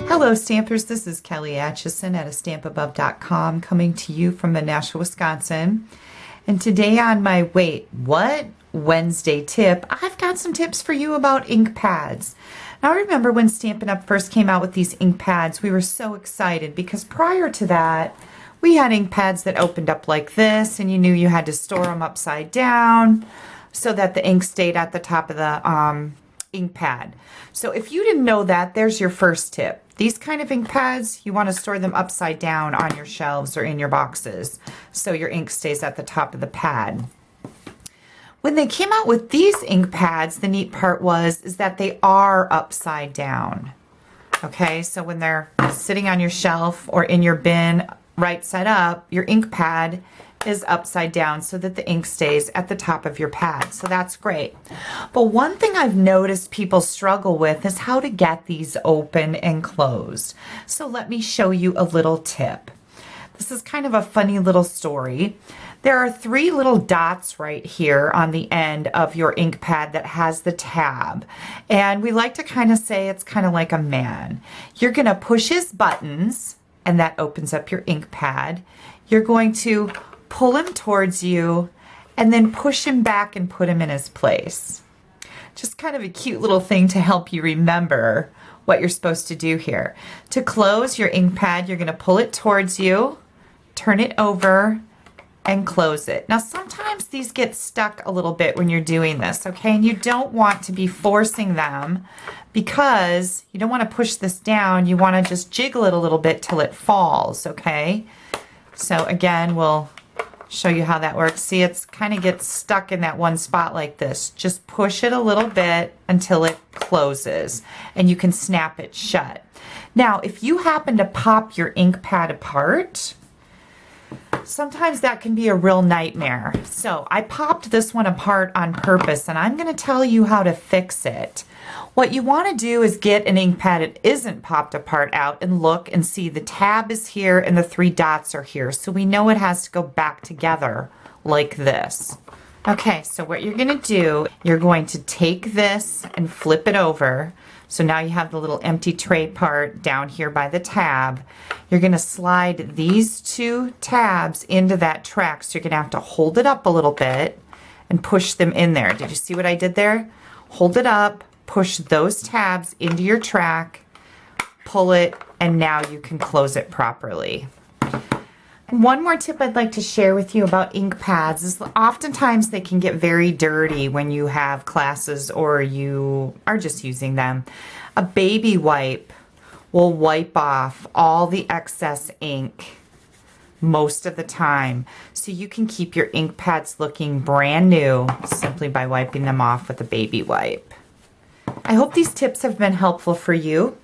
Hello Stampers, this is Kelly Acheson at AstampAbove.com coming to you from Menasha, Wisconsin. And today on my What Wednesday tip, I've got some tips for you about ink pads. Now I remember when Stampin' Up! First came out with these ink pads, we were so excited because prior to that, we had ink pads that opened up like this and you knew you had to store them upside down so that the ink stayed at the top of the ink pad. So if you didn't know that, there's your first tip. These kind of ink pads, you want to store them upside down on your shelves or in your boxes so your ink stays at the top of the pad. When they came out with these ink pads, the neat part is that they are upside down. Okay, so when they're sitting on your shelf or in your bin right side up, your ink pad is upside down so that the ink stays at the top of your pad. So that's great. But one thing I've noticed people struggle with is how to get these open and closed. So let me show you a little tip. This is kind of a funny little story. There are 3 little dots right here on the end of your ink pad that has the tab. And we like to kind of say it's kind of like a man. You're going to push his buttons and that opens up your ink pad. You're going to pull him towards you and then push him back and put him in his place. Just kind of a cute little thing to help you remember what you're supposed to do here. To close your ink pad, you're going to pull it towards you, turn it over, and close it. Now sometimes these get stuck a little bit when you're doing this, okay? And you don't want to be forcing them because you don't want to push this down. You want to just jiggle it a little bit till it falls, okay? So again, we'll show you how that works. See, it's kind of gets stuck in that one spot like this. Just push it a little bit until it closes and you can snap it shut. Now, if you happen to pop your ink pad apart, sometimes that can be a real nightmare. So I popped this one apart on purpose and I'm going to tell you how to fix it. What you want to do is get an ink pad that isn't popped apart out and look and see the tab is here and the 3 dots are here. So we know it has to go back together like this. Okay, so what you're going to do, you're going to take this and flip it over. So now you have the little empty tray part down here by the tab. You're going to slide these 2 tabs into that track. So you're going to have to hold it up a little bit and push them in there. Did you see what I did there? Hold it up, push those tabs into your track, pull it, and now you can close it properly. One more tip I'd like to share with you about ink pads is oftentimes they can get very dirty when you have classes or you are just using them. A baby wipe will wipe off all the excess ink most of the time. So you can keep your ink pads looking brand new simply by wiping them off with a baby wipe. I hope these tips have been helpful for you.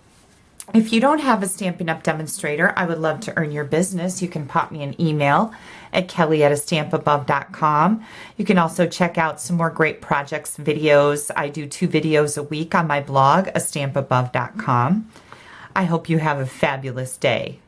If you don't have a Stampin' Up! Demonstrator, I would love to earn your business. You can pop me an email at kelly@astampabove.com. You can also check out some more great projects videos. I do 2 videos a week on my blog, astampabove.com. I hope you have a fabulous day.